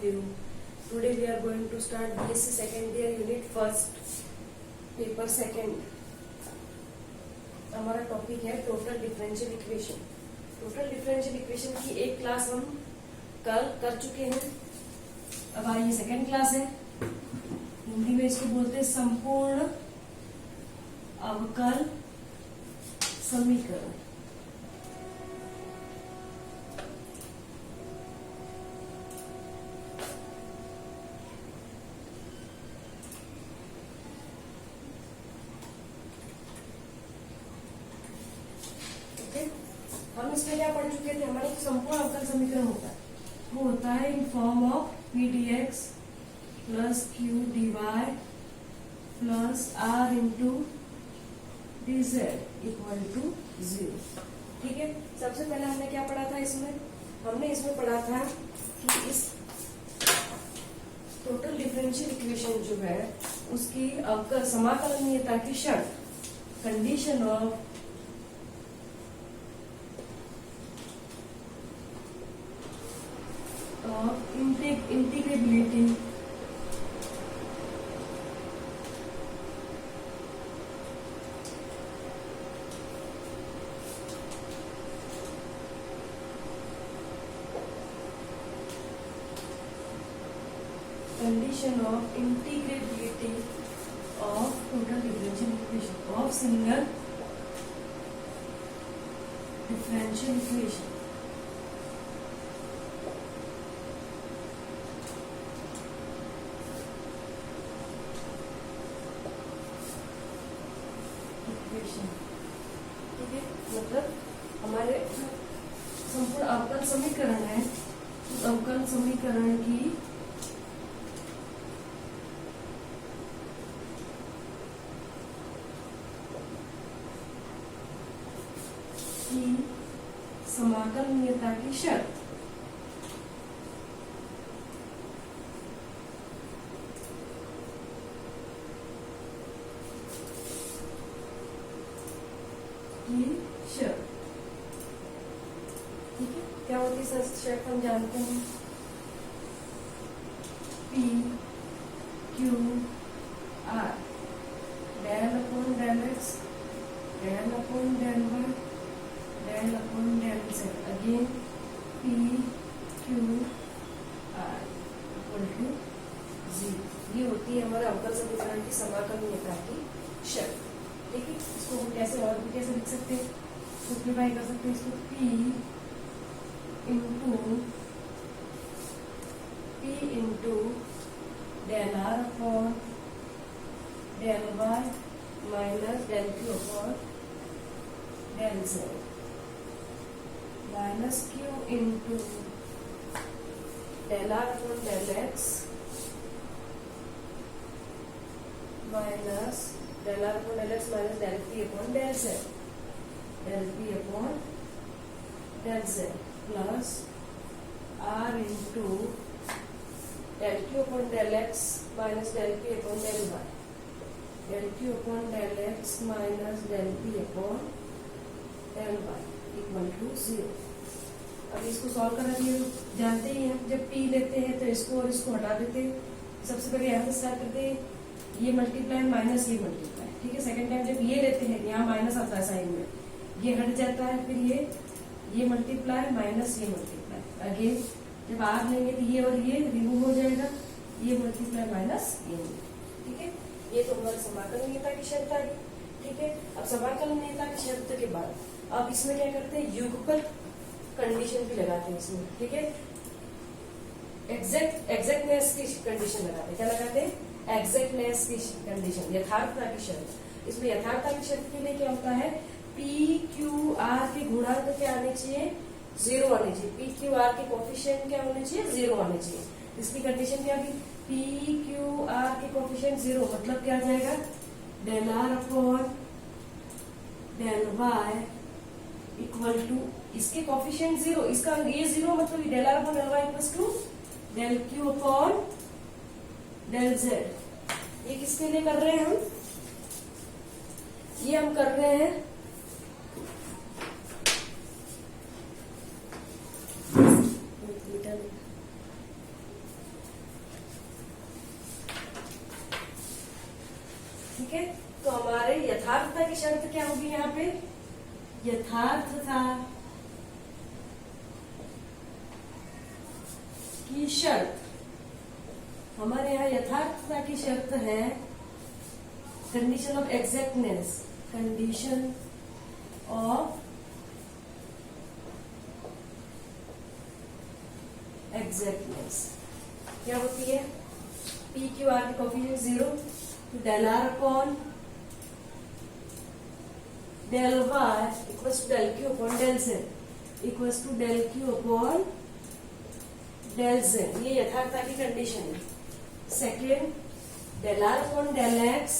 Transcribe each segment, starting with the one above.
you. Today we are going to start BSc second year unit first, paper second. हमारा topic है total differential equation. Total differential equation की एक class हम कल कर चुके हैं. अब ये सेकंड क्लास है. हिंदी में इसको बोलते हैं संपूर्ण अवकल समीकरण. हम इसमें क्या पढ़ चुके थे. हमारे संपूर्ण अवकल समीकरण होता है, वो होता है in form of P D X plus Q D Y plus R into D Z equal to 0. ठीक है. सबसे पहले हमने क्या पढ़ा था इसमें. हमने इसमें पढ़ा था कि इस टोटल डिफरेंशियल इक्वेशन जो है उसकी अवकल समाकलनीयता की शर्त, condition of integrability of total differential equation of single differential equation. ठीक है. मतलब हमारे संपूर्ण अवकल समीकरण है, उस अवकल समीकरण की समाकलनीयता की शर्त. शर्त. ठीक है. क्या होती है शर्त हम जानते हैं. P Q R del upon del x del upon del Y del upon del Z. Again P Q R equal to 0. ये होती है हमारे अवकल समीकरण की समाकलनीयता की शर्त. ठीक है. इसको हम कैसे और भी कैसे लिख सकते हैं, सिंप्लीफाई कर सकते हैं इसको. P into del are upon del Y minus del Q upon del Z minus Q into del are upon del X minus del are upon del X minus del P upon del Z del p upon del z plus r into del q upon del x minus del p upon del y del q upon del x minus del p upon del y equal to 0. अब इसको solve करना चाहिए. जानते ही हैं जब p लेते हैं तो इसको और इसको हटा देते हैं. सबसे पहले यहाँ से स्टार्ट करते हैं. ये मल्टीप्लाई माइनस ये मल्टीप्लाई. ठीक है. सेकंड टाइम जब ये लेते हैं यहाँ माइनस आता है साइन में, ये हट जाता है. फिर ये मल्टीप्लाई माइनस ये मल्टीप्लाई. अगेन जब आर लेंगे तो ये और ये रिमूव हो जाएगा. ये मल्टीप्लाई माइनस ये. ठीक है. ये तो हमारी समाकलनीयता की शर्त आ गई. ठीक है. अब समाकलनीयता की शर्त के बाद अब इसमें क्या करते हैं, युगपत कंडीशन भी लगाते हैं इसमें. ठीक है. एग्जैक्टनेस की कंडीशन लगाते हैं. क्या लगाते हैं, एग्जैक्टनेस की कंडीशन, यथार्थता की शर्त. इसमें यथार्थता की शर्त के लिए क्या होता है, पी क्यू आर के गुणांक क्या आने चाहिए, 0 आने चाहिए. पी क्यू आर के कोफिशिएंट क्या होने चाहिए, 0 आने चाहिए. इसकी कंडीशन क्या होगी, पी क्यू आर के कोफिशिएंट 0 मतलब क्या आ जाएगा, del are upon del Y equal to इसके कोफिशिएंट 0, इसका ये 0 मतलब del are upon del Y equal to del Q upon del Z. ये किसके लिए कर रहे हैं हम, ये हम कर रहे हैं ठीक है, तो हमारे यथार्थता की शर्त क्या होगी यहाँ पे? यथार्थता की शर्त, हमारे यहाँ यथार्थता की शर्त है condition of exactness, condition of exactness क्या होती है? पी क्यू आर की कोफिशिएंट 0, तो del are upon del Y equals to del Q upon del Z equals to del Q upon del Z, ये यथार्थता की कंडीशन है। Second, del are upon del x,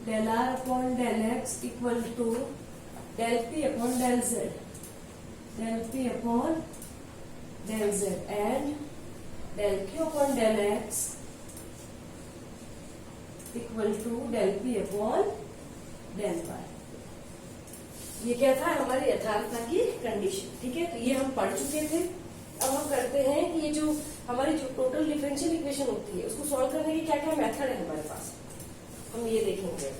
del are upon del X equal to del P upon del Z, del P upon del z and del q upon del x equal to del p upon del y। ये क्या था? हमारी यथार्थता की condition. ठीक है, तो ये हम पढ़ चुके थे। अब हम करते हैं कि ये जो हमारी जो टोटल डिफरेंशियल इक्वेशन होती है उसको सॉल्व करने की क्या क्या मेथड है हमारे पास, हम ये देखेंगे।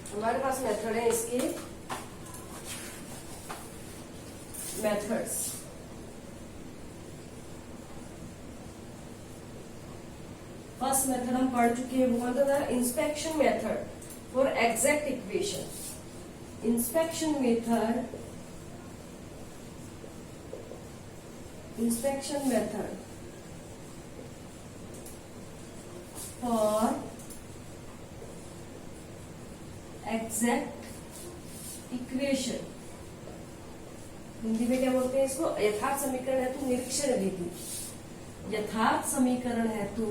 हमारे पास मेथड है इसके, मेथड्स। फर्स्ट मेथड हम पढ़ चुके हैं, वो कौन सा था? Inspection method for exact equation. Inspection method, inspection method for exact equation. Hindi में क्या बोलते हैं इसको? यथार्थ समीकरण हेतु निरीक्षण विधि। यथार्थ समीकरण हेतु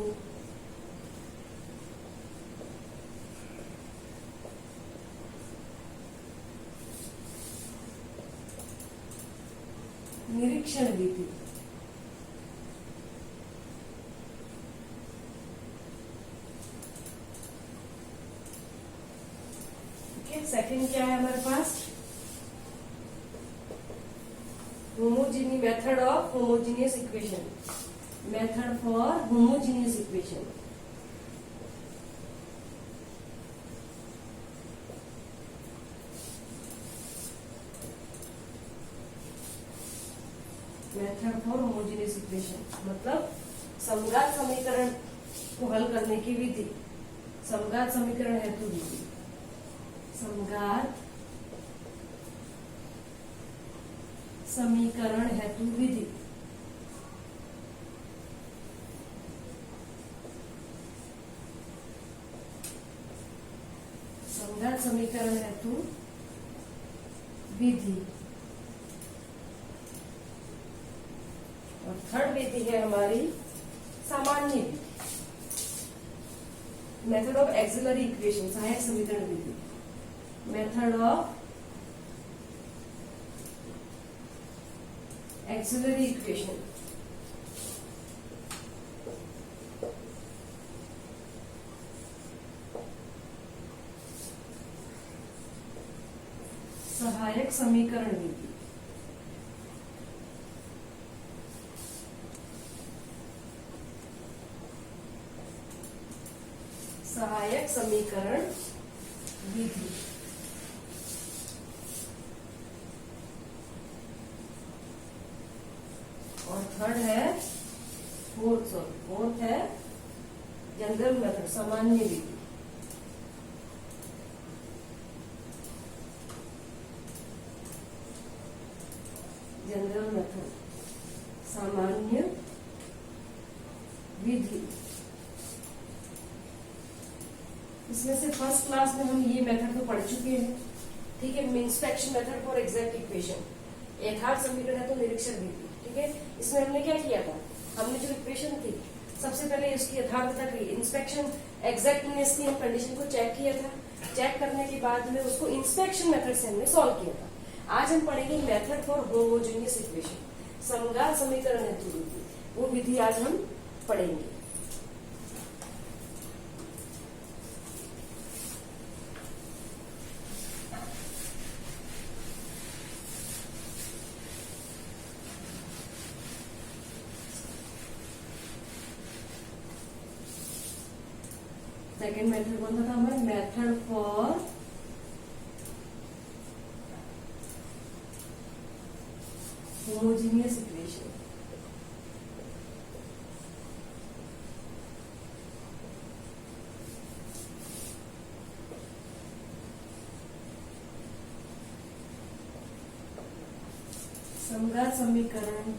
निरीक्षण विधि। सेकंड क्या है हमारे पास? Homogeny method of homogeneous equation, method for homogeneous equation. Method for homogeneous equation मतलब समघात समीकरण को हल करने की विधि, समघात समीकरण हेतु विधि, समघात समीकरण हेतु विधि। समघात समीकरण हेतु विधि। और थर्ड विधि है हमारी सामान्य विधि, मेथड ऑफ एक्सिलरी इक्वेशन, सहायक समीकरण विधि। मेथड ऑफ एक्सिलरी इक्वेशन, सहायक समीकरण विधि। सहायक समीकरण विधि। और थर्ड है फोर्थ है जनरल मेथड, सामान्य विधि। जनरल मेथड, सामान्य विधि। इसमें से फर्स्ट क्लास में हम ये मेथड तो पढ़ चुके हैं। ठीक है, inspection method for exact equation, यथार्थ समीकरण है तो निरीक्षण विधि। ठीक है, इसमें हमने क्या किया था? हमने जो इक्वेशन थी सबसे पहले इसकी यथार्थता की, इंस्पेक्शन एग्जैक्टनेस की हम कंडीशन को चेक किया था। चेक करने के बाद में उसको इंस्पेक्शन मेथड से हमने सॉल्व किया था। आज हम पढ़ेंगे मेथड फॉर होमोजेनियस इक्वेशन, समघात समीकरण हेतु विधि। वो विधि आज हम पढ़ेंगे। सेकेंड मेथड कौन सा था हमारा? Method for homogeneous equation. समघात समीकरण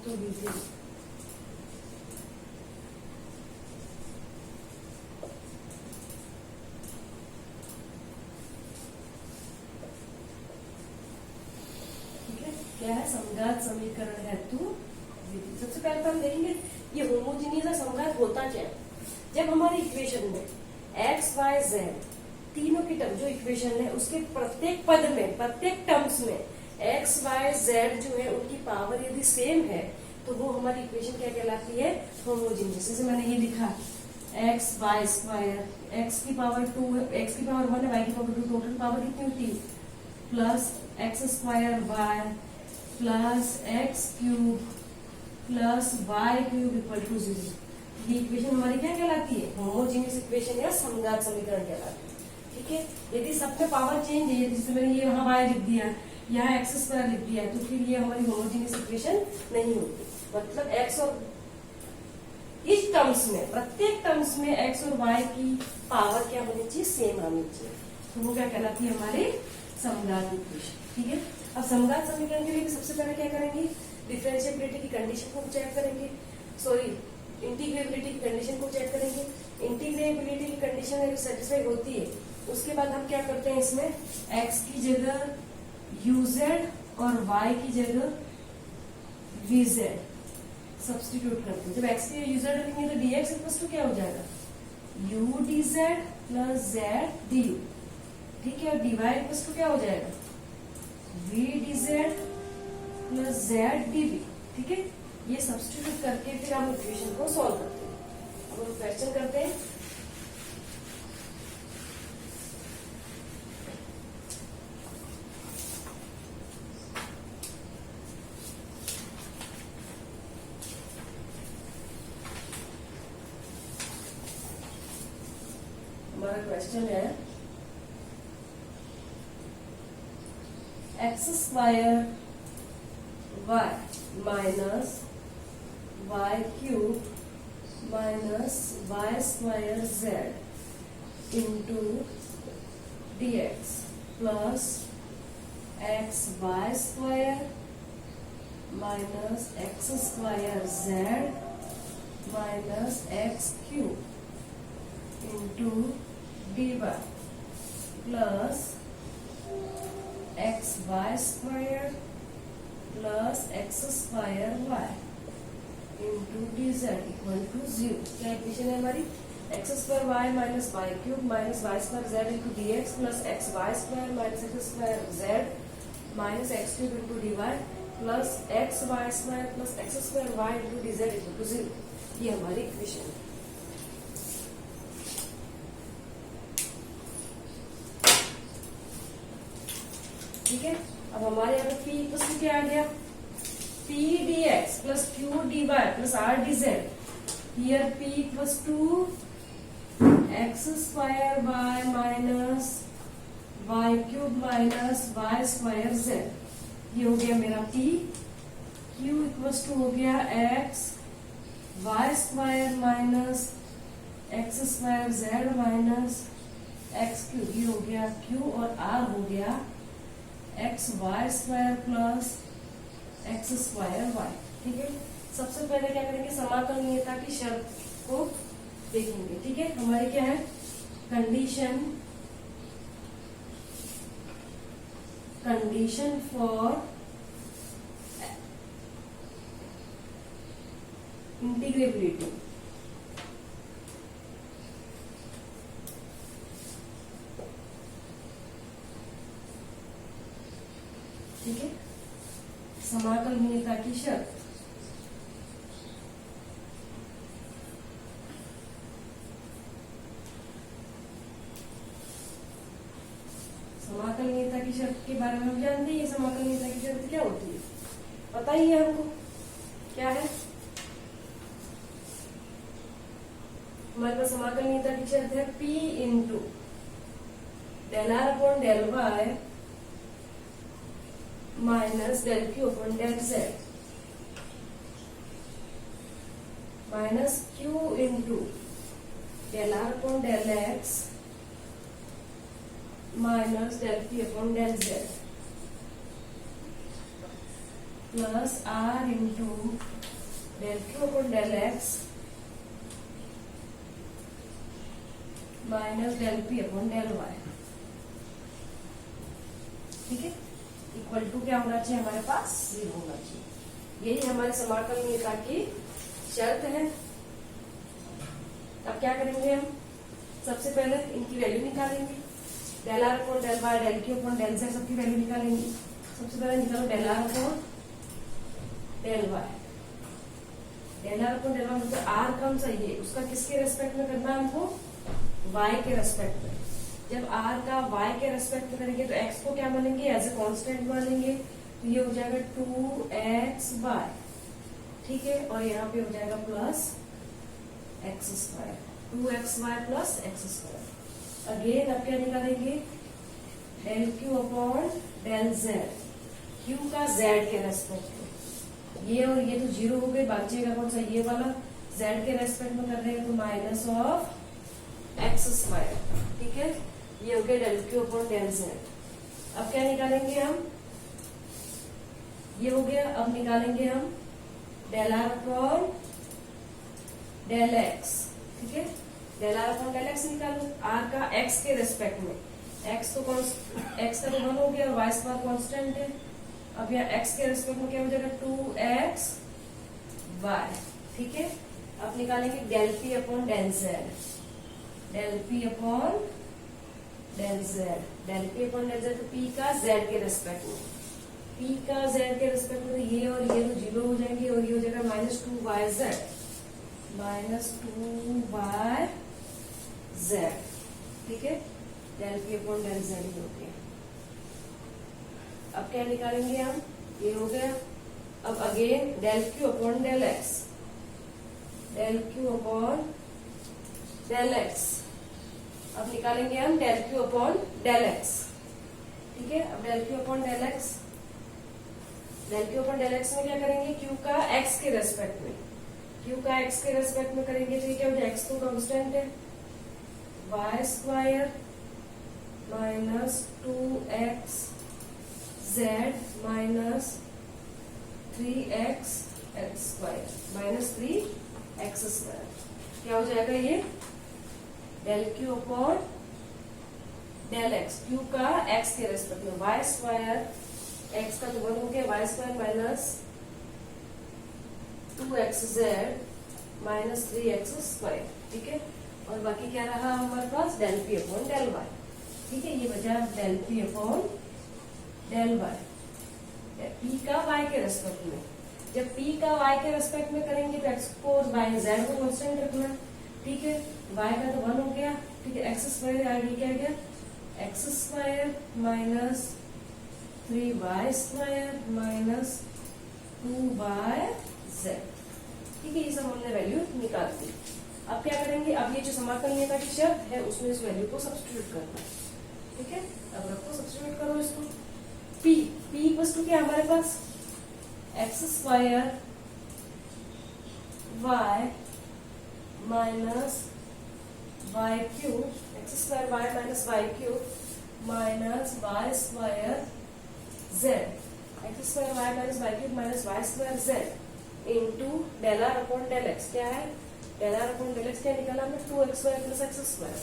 तो विधि। क्या है? समघात समीकरण हेतु विधि। सबसे पहले तो हम देखेंगे ये होमोजीनियस समघात होता क्या है। जब हमारी इक्वेशन में एक्स वाई जेड तीनों की टर्म जो इक्वेशन है उसके प्रत्येक पद में, प्रत्येक टर्म्स में एक्स वाई जेड जो है उनकी पावर यदि सेम है तो वो हमारी इक्वेशन क्या कहलाती है? होमोजीनियस। जैसे मैंने ये लिखा एक्स वाई स्क्वायर, एक्स की पावर 2 है, एक्स की पावर 1 है, वाई की पावर 2, टोटल पावर कितनी होती है? Plus x square Y plus X cube plus Y cube equal to 0। ये इक्वेशन हमारी क्या कहलाती है? होमोजीनियस इक्वेशन या समघात समीकरण कहलाती है। ठीक है, यदि सब में पावर चेंज है, जैसे मैंने ये यहाँ वाई लिख दिया, यहाँ एक्स स्क्वायर लिख दिया, तो फिर ये हमारी होमोजीनियस इक्वेशन नहीं होती। मतलब एक्स और इस टर्म्स में, प्रत्येक टर्म्स में एक्स और वाई की पावर क्या होनी चाहिए? सेम आनी चाहिए। तो वो क्या कहलाती है? हमारे समघात इक्वेशन। ठीक है, अब समघात समीकरण के लिए सबसे पहले क्या करेंगे? डिफरेंशिएबिलिटी की कंडीशन को चेक करेंगे, सॉरी इंटीग्रेबिलिटी की कंडीशन को चेक करेंगे। इंटीग्रेबिलिटी की कंडीशन अगर सेटिस्फाई होती है उसके बाद हम क्या करते हैं, इसमें x की जगह uz और y की जगह vz सब्स्टिट्यूट करते हैं। जब x की uz रखेंगे तो dx इक्वल टू क्या हो जाएगा? u dz plus z du। ठीक है, और dy इक्वल टू क्या हो जाएगा? v dz plus z dv। ठीक है, ये सब्स्टिट्यूट करके फिर हम इक्वेशन को सॉल्व करते हैं। अब हम क्वेश्चन करते हैं। हमारा क्वेश्चन है X square Y minus Y cube minus Y square Z into D X plus x Y square minus x square Z minus x cube into D Y plus x Y square plus x square Y into D Z equal to 0। क्या equation है हमारी? X square Y minus Y cube minus Y square Z into D X plus x Y square minus x square Z minus x cube into D Y plus x Y square plus x square Y into D Z equal to 0। ये हमारी equation है। ठीक है, अब हमारे यहाँ पे P equal to क्या आ गया? P dx प्लस Q dy प्लस R dz। Here P equal to X square y minus Y cube minus Y square z। ये हो गया मेरा P। Q इक्वल टू हो गया x Y square minus x square z minus x cube. ये हो गया Q और R हो गया X Y square plus x square Y. ठीक है, सबसे पहले क्या करेंगे? समाकलनीयता की शर्त को देखेंगे। ठीक है, हमारे क्या है? Condition for integrability. ठीक है, समाकलनीयता की शर्त। समाकलनीयता की शर्त के बारे में हम जानते हैं। समाकलनीयता की शर्त क्या होती है? पता ही है हमको। क्या है हमारे पास समाकलनीयता की शर्त है P into del are upon del Y minus del Q upon del Z minus Q into del are upon del X minus del P upon del Z plus R into del Q upon del X minus del P upon del Y. ठीक है, equal to क्या होना चाहिए हमारे पास 0 होना चाहिए। यही हमारे समाकलनीयता की शर्त है। अब क्या करेंगे हम, सबसे पहले इनकी वैल्यू निकालेंगे। Del are upon del Y del Q upon del Z सबकी वैल्यू निकालेंगे। सबसे पहले निकालो del are upon del Y. Del are upon del Y मतलब आर कौन सा ये उसका किसके रेस्पेक्ट में करना है हमको, y के रेस्पेक्ट में। जब r का y के रेस्पेक्ट में करेंगे तो x को क्या मानेंगे, एज ए कांस्टेंट मानेंगे। तो ये हो जाएगा 2xy। ठीक है, और यहाँ पे हो जाएगा plus x square, 2xy plus x square. Again अब क्या निकालेंगे, del Q upon del Z, Q का z के रेस्पेक्ट में। ये और ये तो 0 हो गए, बचेगा कौन सा ये वाला, z के रेस्पेक्ट में कर रहे हैं तो माइनस ऑफ एक्स स्क्वायर। ठीक है, ये हो गया del Q upon del Z. अब क्या निकालेंगे हम, ये हो गया। अब निकालेंगे हम del are upon del X. ठीक है, del are upon del X निकालो, आर का एक्स के रेस्पेक्ट में। एक्स तो एक्स का तो 1 हो गया और वाई स्क्वायर कांस्टेंट है। अब यहाँ एक्स के रेस्पेक्ट में क्या हो जाएगा 2xy। ठीक है, अब निकालेंगे del P upon del Z, del P upon del Z. Del P upon del Z तो पी का जेड के रेस्पेक्ट में, पी का जेड के रेस्पेक्ट में। तो ये और ये तो 0 हो जाएंगे और ये हो जाएगा माइनस 2yz, माइनस 2yz। ठीक है, del P upon del Z हो गया। अब क्या निकालेंगे हम, ये हो गया। अब again del Q upon del x, del Q upon del X. अब निकालेंगे हम del Q upon del X. ठीक है, अब del Q upon del x, del Q upon del X में क्या करेंगे, क्यू का एक्स के रेस्पेक्ट में, क्यू का एक्स के रेस्पेक्ट में करेंगे तो ये क्या हो जाए, एक्स तो कांस्टेंट है, y square minus 2x z minus 3x x square minus 3x square. क्या हो जाएगा ये, del Q upon del x, q का एक्स के रेस्पेक्ट में, वाई स्क्वायर एक्स का तो 1 हो गया, y square minus 2xz minus 3x square. ठीक है, और बाकी क्या रहा हमारे पास, del P upon del Y. ठीक है, ये बचा del P upon del y, p का वाई के रेस्पेक्ट में। जब पी का वाई के रेस्पेक्ट में करेंगे तो एक्स को वाई जेड को कांस्टेंट रखना। ठीक है, वाई का तो 1 हो गया। ठीक है, एक्स स्क्वायर आगे क्या गया, x square minus 3y square minus 2yz। ठीक है, ये सब हमने वैल्यू निकाल दी। अब क्या करेंगे, अब ये जो समाकलनीयता की शर्त है उसमें इस वैल्यू को सब्स्टिट्यूट करना है। ठीक है, अब रखो सब्स्टिट्यूट करो इसको। p इक्वल्स टू क्या हमारे पास, x square y minus Y cube, x square Y minus Y cube minus Y square z, x square Y minus Y cube minus Y square Z into del are upon del x. क्या है, del are upon del x क्या निकाला हमने, 2xy plus x square,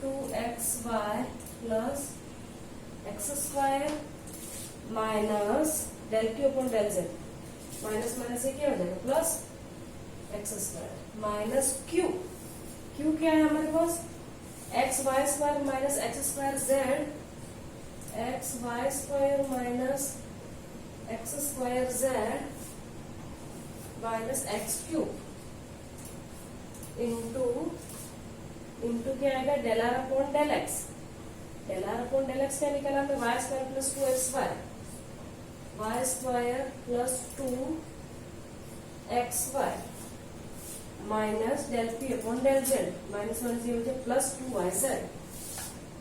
2xy plus x square minus del Q upon del Z, minus minus से क्या हो जाएगा plus x square minus q, q क्या है हमारे पास, x Y square minus x square z, x Y square minus x square Z minus x cube into क्या आएगा, del are upon del x. Del are upon del x क्या निकाला हमने, y square plus 2xy, y square plus 2 x y minus del P upon del Z, minus one से हो जाए plus 2yz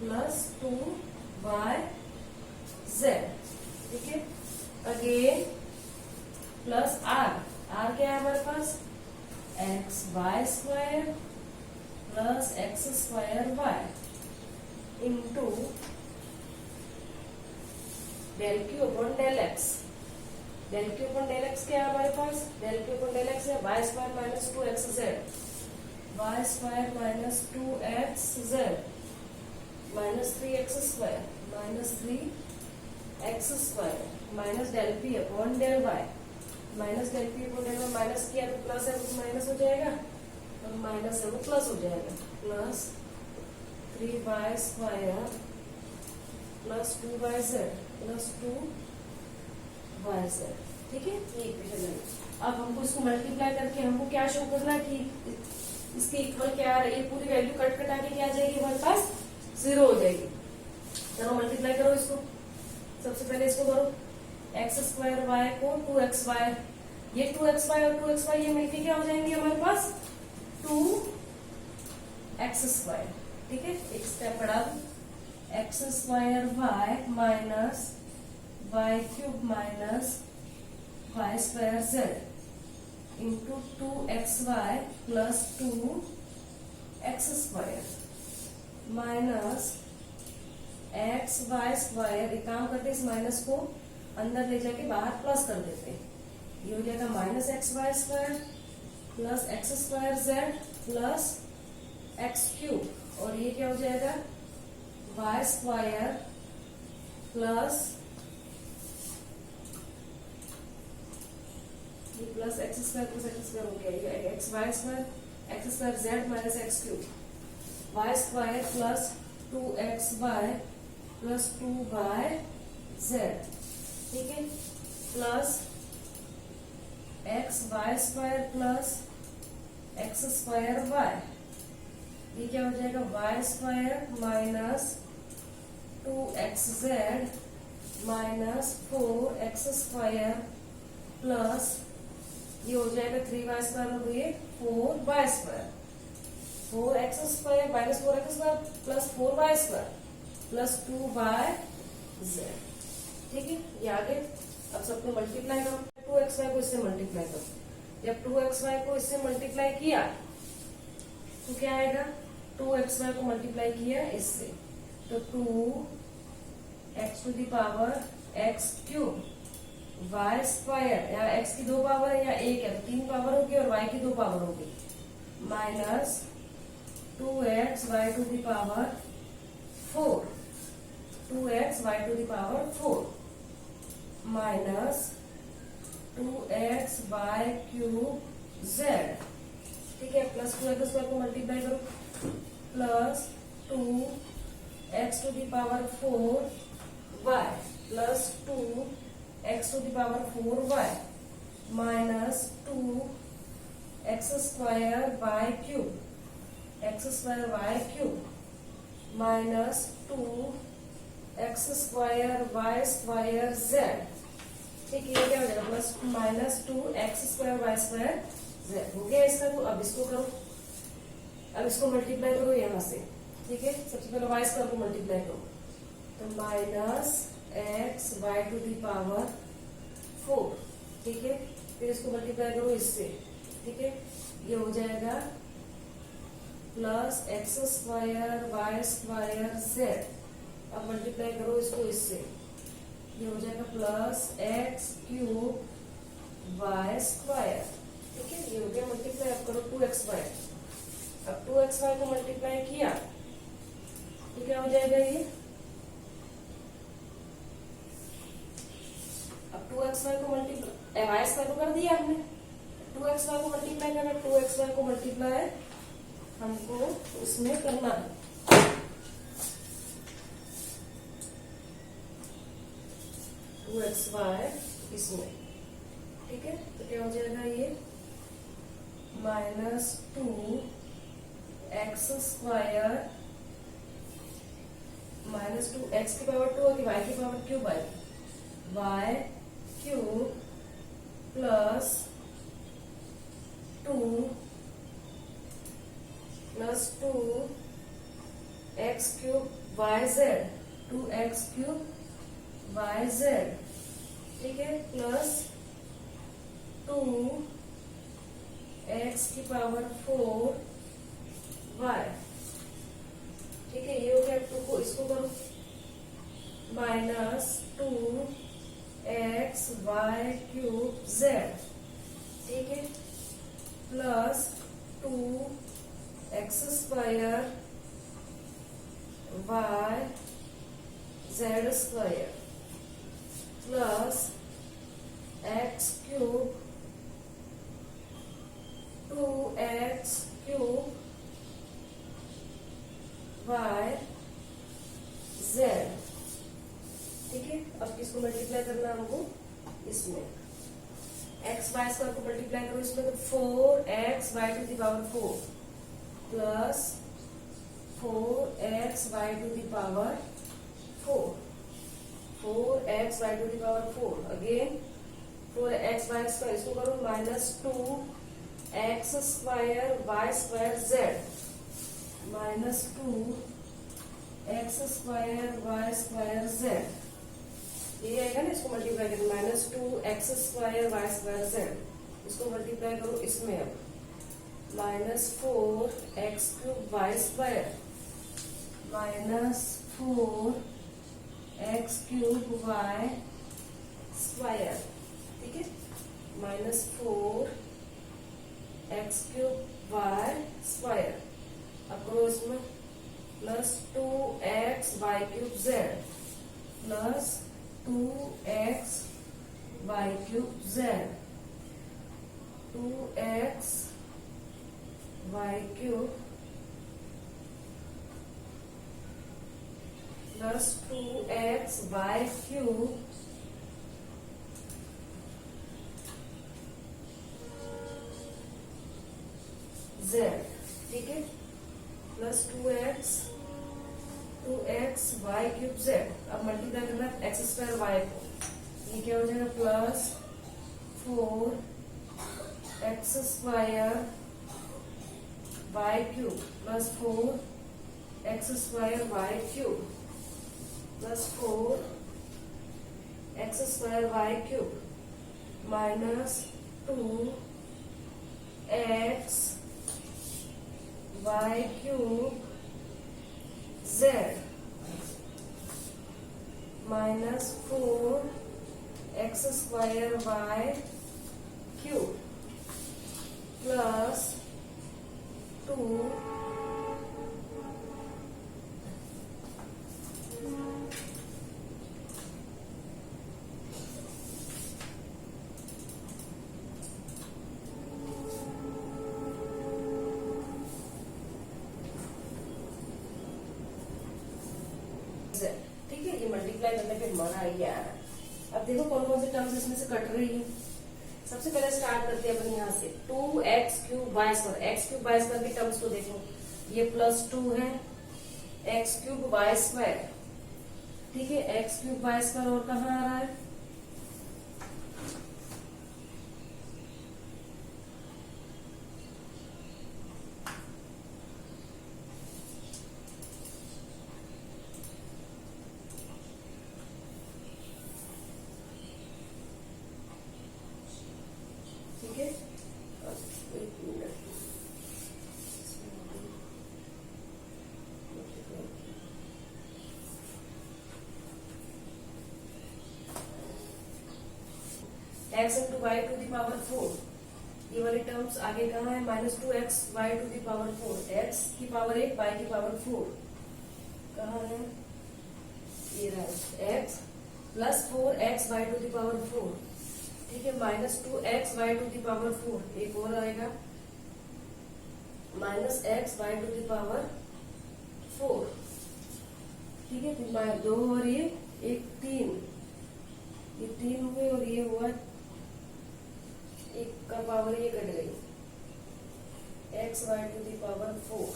plus 2yz, ठीक है। Again plus are क्या है हमारे पास, x Y square plus x square Y into del Q upon del x. Del Q upon del x क्या है हमारे पास, del Q upon del x है y square minus 2xz, y square minus 2xz minus 3x square minus 3x square minus del P upon del Y, minus del P upon del Y, minus किया तो plus है तो minus हो जाएगा और minus है वो प्लस हो जाएगा, plus 3y square plus 2yz plus 2yz, ठीक है। ये इक्वेशन है। अब हमको इसको मल्टीप्लाई करके हमको क्या शो करना है कि इसके इक्वल क्या आ रहा है, ये पूरी वैल्यू कट कटा के क्या आ जाएगी हमारे पास, 0 हो जाएगी। चलो मल्टीप्लाई करो इसको, सबसे पहले इसको करो, एक्स स्क्वायर वाई को 2xy, ये 2xy और 2xy ये मिलके क्या हो जाएंगे हमारे पास 2x स्क्वायर, ठीक है। एक स्टेप बढ़ा दो, X square Y minus Y cube minus Y square Z into 2xy plus 2x square minus X Y square, एक काम करते इस माइनस को अंदर ले जाके बाहर प्लस कर देते, ये हो जाएगा minus X Y square plus x square Z plus X cube, और ये क्या हो जाएगा वाई स्क्वायर प्लस ये plus x square plus x square हो गया, ये X Y square X square Z minus x cube, Y square plus 2xy plus 2yz, ठीक है, plus x Y square plus x square Y, ये क्या हो जाएगा Y square minus 2xz minus 4x square plus ये हो जाएगा 3y square और ये 4y square, 4x square minus 4x square plus 4y square plus 2yz, ठीक है। ये आगे अब सबको मल्टीप्लाई करो, 2xy को इससे मल्टीप्लाई करो, जब 2xy को इससे मल्टीप्लाई किया तो क्या आएगा, 2xy को मल्टीप्लाई किया इससे तो 2x to the power x cube y square, या x की 2 पावर है या 1 है तो 3 पावर होगी और y की 2 पावर होगी, minus 2x y to the power 4, 2x y to the power 4 minus 2x y cube z, ठीक है, प्लस 2x स्क्वायर को मल्टीप्लाई करो plus 2x to the power 4y plus 2x to the power 4y minus 2x square y cube x square Y cube minus 2x square Y square Z, ठीक है, ये क्या हो जाएगा plus minus 2x square Y square Z हो गया इसका। तो अब इसको करो, अब इसको मल्टीप्लाई करो यहाँ से, ठीक है, सबसे पहले वाई स्क्वायर को मल्टीप्लाई करो तो minus X Y to the power 4, ठीक है, फिर इसको मल्टीप्लाई करो इससे, ठीक है, ये हो जाएगा plus x square Y square Z, अब मल्टीप्लाई करो इसको इससे, ये हो जाएगा plus X cube Y square, ठीक है, ये हो गया मल्टीप्लाई। अब करो 2xy, अब 2xy को मल्टीप्लाई किया तो क्या हो जाएगा ये, अब 2xy को मल्टीप्लाई वाई स्क्वायर को कर दिया हमने, 2xy को मल्टीप्लाई करना, 2xy को मल्टीप्लाई हमको उसमें करना है, 2xy इसमें, ठीक है, तो क्या हो जाएगा ये minus 2x square minus 2x की पावर 2 होगी, y की पावर क्यूब आएगी, y cube plus two X cube Y Z, 2x cube Y Z, ठीक है, प्लस 2x की पावर 4 y, ठीक है, ये हो गया। 2 को इसको करो, minus 2x y cube Z, ठीक है, plus 2x square Y Z square, plus X cube 2x cube Y Z, ठीक है। अब इसको मल्टीप्लाई करना हमको इसमें, एक्स वाई स्क्वायर को मल्टीप्लाई करो इसमें, तो 4x Y to the power 4 plus 4x Y to the power 4, 4x Y to the power 4, again 4x Y square, इसको करो minus 2x square Y square Z, minus 2x square Y square Z, ये आएगा ना, इसको multiply करो, minus 2x square Y square Z, इसको multiply करो इसमें, अब minus 4x cube Y square, minus 4x cube Y square, ठीक है, minus 4x cube Y square, अब करो इसमें plus 2x y cube z, plus 2x y cube z, 2x y cube plus 2x y cube Z, ठीक है, plus 2x y cube z, अब multiply करना x square y को, ये क्या हो जाएगा, plus 4x square Y cube plus 4x square Y cube plus 4x square Y cube minus 2x y cube z minus 4x square Y cube plus 2 ठीक है, ये मल्टीप्लाई करने पे हमारा आइडिया आ रहा है। अब देखो कौन कौन से टर्म्स इसमें से कट रही है। सबसे पहले स्टार्ट करते हैं अपन यहाँ से 2x cube Y square, x cube Y square के टर्म्स को देखो, ये प्लस 2 है एक्स क्यूब वाई स्क्वायर, ठीक है, एक्स क्यूब वाई स्क्वायर और कहाँ आ रहा है, ठीक है, एक minute, x into y to the power 4, ये वाले टर्म्स आगे कहाँ है, minus 2x y to the power 4, x की पावर 1 वाई की पावर 4 कहाँ है, ये रहा x plus 4x Y to the power 4, ठीक है, minus 2x y to the power 4, एक और आएगा minus x y to the power 4, ठीक है, फिर 2 और ये एक 3, ये 3 हुए और ये हुआ एक का पावर ये कट गई, x y to the power 4,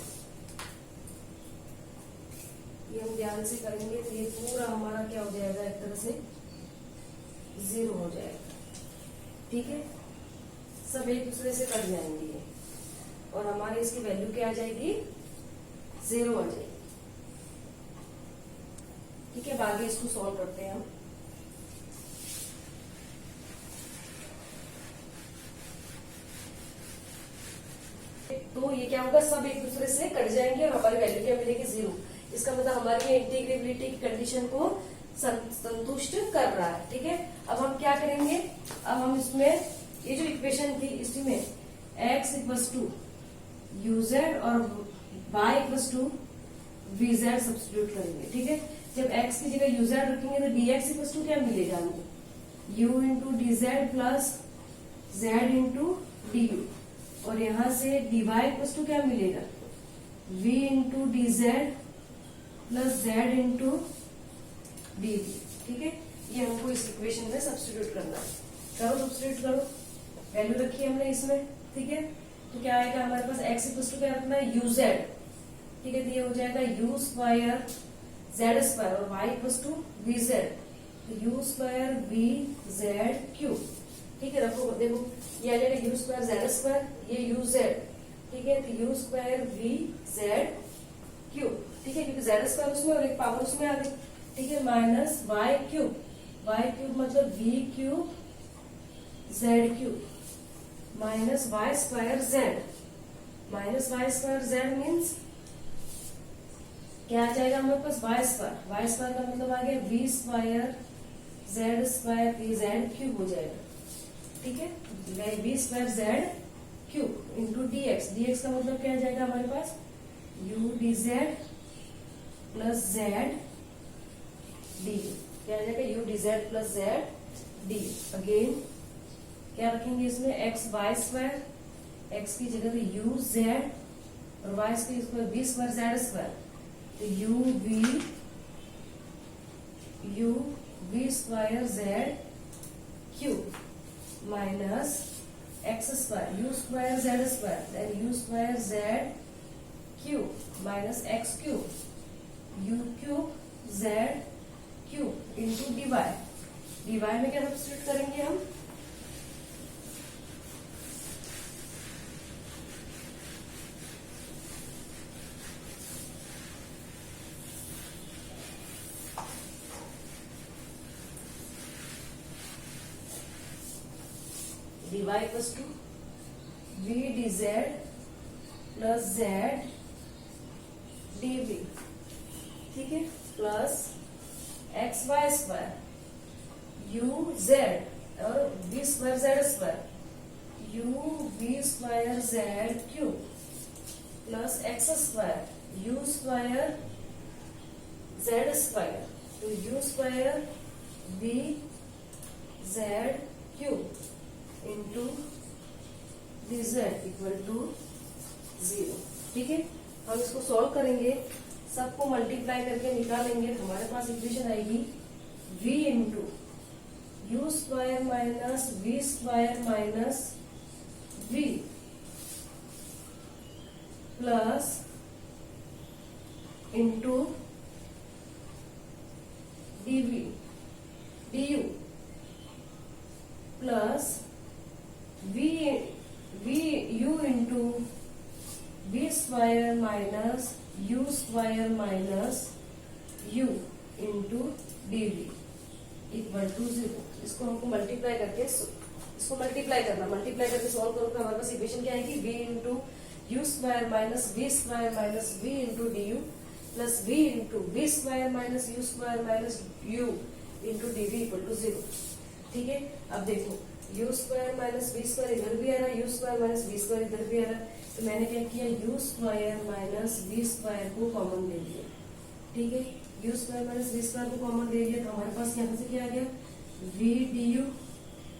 ये हम ध्यान से करेंगे तो ये पूरा हमारा क्या हो जाएगा, एक तरह से 0 हो जाएगा, ठीक है। सब एक दूसरे से कट जाएंगे और हमारे इसकी वैल्यू क्या आ जाएगी, 0 आ जाएगी। ठीक है, अब आगे इसको सॉल्व करते हैं हम। तो ये क्या होगा, सब एक दूसरे से कट जाएंगे और हमारी वैल्यू क्या मिलेगी, 0। इसका मतलब हमारी इंटीग्रेबिलिटी की कंडीशन को संतुष्ट कर रहा है। ठीक है, अब हम क्या करेंगे, अब हम इसमें ये जो इक्वेशन थी इसमें x इक्वल्स टू यूजेड और y equals to vz substitute करेंगे। ठीक है, जब x की जगह यूजेड रखेंगे तो dx इक्वल्स टू क्या मिलेगा हमको, u into D z plus z into d u, और यहां से dy इक्वल्स टू क्या मिलेगा, v into D z plus z into d v. ठीक है, ये हमको इस इक्वेशन में सब्स्टिट्यूट करना है। करो, सब्स्टिट्यूट करो, वैल्यू रखी है हमने इसमें। ठीक है, तो क्या आएगा हमारे पास, x इक्वल्स टू क्या रखना है, यूज। ठीक है, तो ये हो जाएगा यू स्क्वायर जेड स्क्वायर और y equals to v z, तो u square v z cube. ठीक है, रखो, देखो ये आ जाएगा यू स्क्वायर जेड स्क्वायर, ये यू जेड। ठीक है, तो u square v z cube. ठीक है, क्योंकि जेड स्क्वायर उसमें और एक पावर उसमें आ गई। ठीक है, minus Y cube, y cube मतलब v cube z cube, minus Y square Z, minus Y square z means क्या आ जाएगा हमारे पास, वाई स्क्वायर। वाई स्क्वायर का मतलब आ गया वी स्क्वायर जेड स्क्वायर, ये जेड क्यूब हो जाएगा। ठीक है, v square z cube into D x का मतलब क्या आ जाएगा हमारे पास, u d z plus z d, क्या आ जाएगा, you d z plus z D. Again क्या रखेंगे इसमें, एक्स वाई स्क्वायर, एक्स की जगह पे यू जेड और वाई की square v square z square, तो u v square z cube minus x square u square z square, then u square z cube minus x cube u cube z cube into d y. D y में क्या substitute करेंगे हम, dy equals to v d z plus z d v. ठीक है, plus x Y square u z और v square z square you v square z cube plus x square u square z square, तो u square v z cube into D Z equal to 0। ठीक है, हम इसको solve करेंगे, सबको multiply करके निकालेंगे तो हमारे पास इक्वेशन आएगी v into u square minus v square minus v plus into dv d u plus v u into v square minus u square minus u into d v equal to 0। इसको हमको multiply करके इसको multiply करके solve करो तो हमारे पास equation क्या आएगी, v into u square minus v square minus v into d u plus v into v square minus u square minus u into d v equal to 0। ठीक है, अब देखो u square minus v square इधर भी आ रहा है, u square minus v square इधर भी आ रहा है, तो मैंने क्या किया, u square minus v square को कॉमन ले लिया। ठीक है, u square minus v square को कॉमन ले लिया तो हमारे पास यहाँ से क्या आ गया, वी डी यू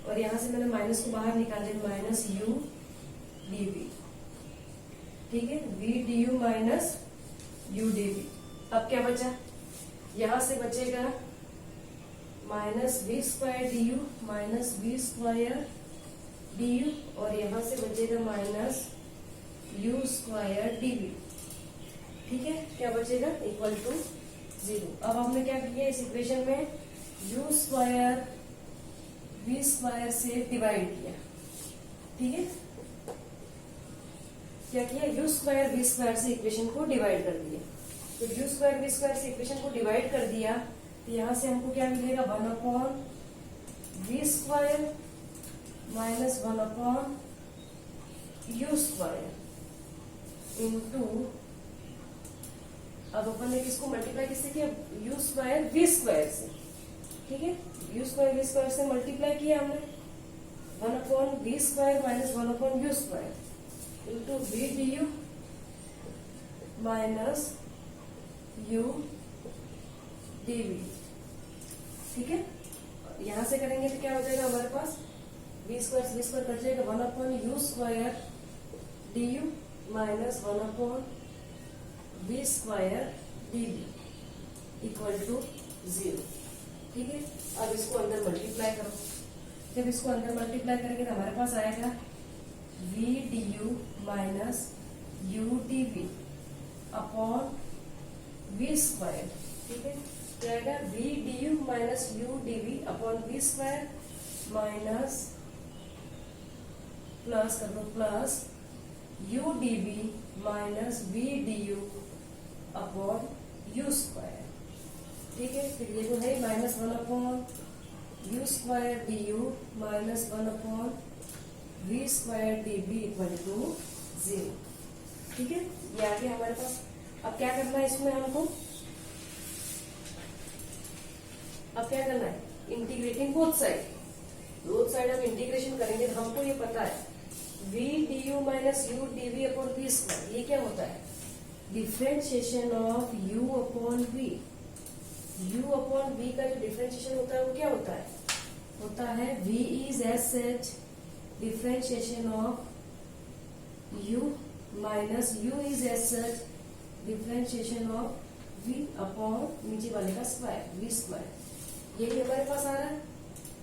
और यहाँ से मैंने माइनस को बाहर निकाल दिया, माइनस यू डी वी। ठीक है, v d u minus u d v. अब क्या बचा, यहाँ से बचेगा minus v square d u minus v square d u और यहाँ से बचेगा minus u square d v. ठीक है, क्या बचेगा, इक्वल टू 0। अब हमने क्या किया इस इक्वेशन में, यू स्क्वायर वी स्क्वायर से डिवाइड किया। ठीक है, क्या किया, यू स्क्वायर वी स्क्वायर से इक्वेशन को डिवाइड कर दिया। तो यू स्क्वायर वी स्क्वायर से इक्वेशन को डिवाइड कर दिया तो यहां से हमको क्या मिलेगा, 1/v square minus 1/u square into, अब अपन ने किसको मल्टीप्लाई किससे किया, यू स्क्वायर वी स्क्वायर से, ठीक है, यू स्क्वायर वी स्क्वायर से मल्टीप्लाई किया हमने, 1/v square minus 1/u square into v du minus u dv, ठीक है। यहां से करेंगे तो क्या हो जाएगा हमारे पास, v स्क्वायर कट जाएगा, 1/u square du minus 1/v square dv equal to 0, ठीक है। अब इसको अंदर मल्टीप्लाई करो, जब इसको अंदर मल्टीप्लाई करेंगे तो हमारे पास आएगा v du minus u dv upon v square, ठीक है, तो आएगा v du minus u dv upon v square minus plus कर दो plus u dv minus v du upon u square, ठीक है। फिर ये जो है minus 1/u square du minus 1/v square dv equal to 0, ठीक है। ये आ गया हमारे पास। अब क्या करना है इसमें हमको, अब क्या करना है, इंटीग्रेटिंग बोथ साइड हम इंटीग्रेशन करेंगे तो हमको ये पता है v du minus u dv upon v square, ये क्या होता है, differentiation of u upon v। u upon v का जो डिफरेंशिएशन होता है वो क्या होता है v is as such differentiation of u minus u is as such differentiation of v upon नीचे वाले का स्क्वायर, v स्क्वायर, यही हमारे पास आ रहा है,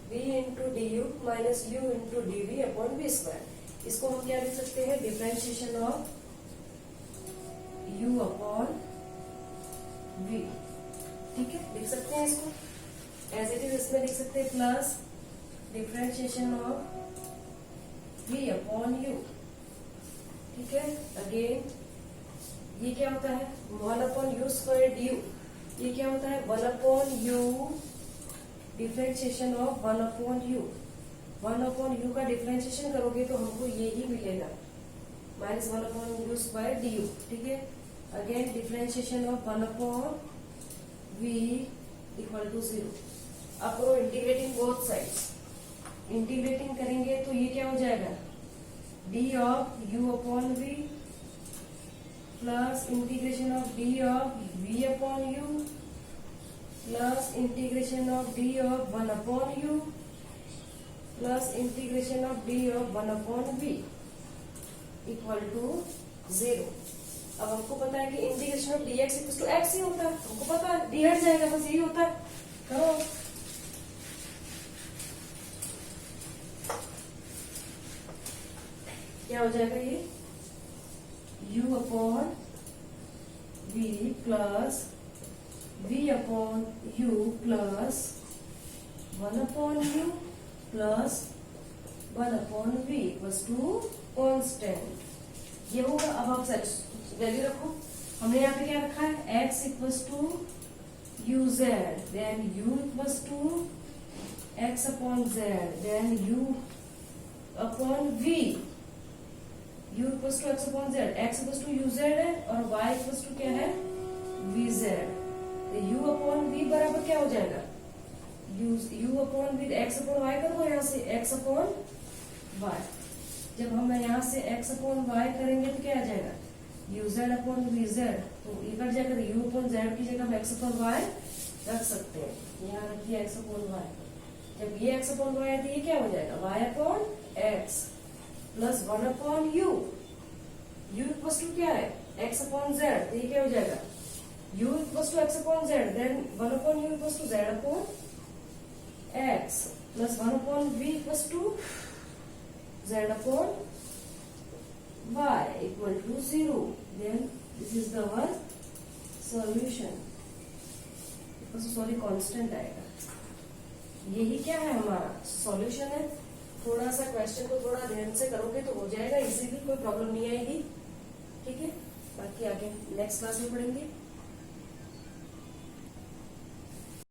v into d u minus u into d v upon v square. इसको हम क्या लिख सकते हैं, differentiation of u upon v, ठीक है, लिख सकते हैं इसको एज इट इज, इसमें लिख सकते हैं plus differentiation of v upon u, ठीक है। अगेन ये क्या होता है, 1/u स्क्वायर डी, ये क्या होता है 1/u differentiation of 1/u। 1/u का डिफरेंशिएशन करोगे तो हमको ये ही मिलेगा माइनस 1/u स्क्वायर डी, ठीक है। Again differentiation of 1/v equal to 0। अब करो इंटीग्रेटिंग बोथ साइड्स, इंटीग्रेटिंग करेंगे तो ये क्या हो जाएगा, d of u upon v plus integration of d of v upon u plus integration of d of 1/u plus integration of d of 1/v equal to 0। अब हमको पता है कि integration of dx equal to x ही होता है, हमको पता है d हट जाएगा, बस यही होता है। करो, क्या हो जाएगा ये, u upon v plus v upon u plus 1/u plus 1/v equals to constant, ये होगा। अब आप वैल्यू रखो, हमने यहाँ पे क्या रखा है, x equals to u z, then u equals to x upon z, then u upon v, u equals to x upon z, x equals to u z है और y इक्वल्स टू क्या है v z, तो u upon v बराबर क्या हो जाएगा, u upon v x upon y कर दो यहाँ से x अपॉन y। जब हम यहाँ से x अपॉन y करेंगे तो क्या आ जाएगा, u z upon v z, तो ये कट जाएगा, u अपॉन z की जगह हम x अपॉन y रख सकते हैं, यहाँ रखिए x अपॉन y। जब ये x अपॉन y है तो ये क्या हो जाएगा, y upon x plus 1/u, u equals to क्या है x अपॉन z, तो ये क्या हो जाएगा, u equals to x upon z, then 1/u equals to z upon x plus 1/v equals to z upon y equal to 0, then this is the one solution. Sorry constant आएगा, यही क्या है हमारा सॉल्यूशन है। थोड़ा सा question को थोड़ा ध्यान से करोगे तो हो जाएगा इजीली, कोई प्रॉब्लम नहीं आएगी। ठीक है, बाकी आगे नेक्स्ट क्लास में पढ़ेंगे।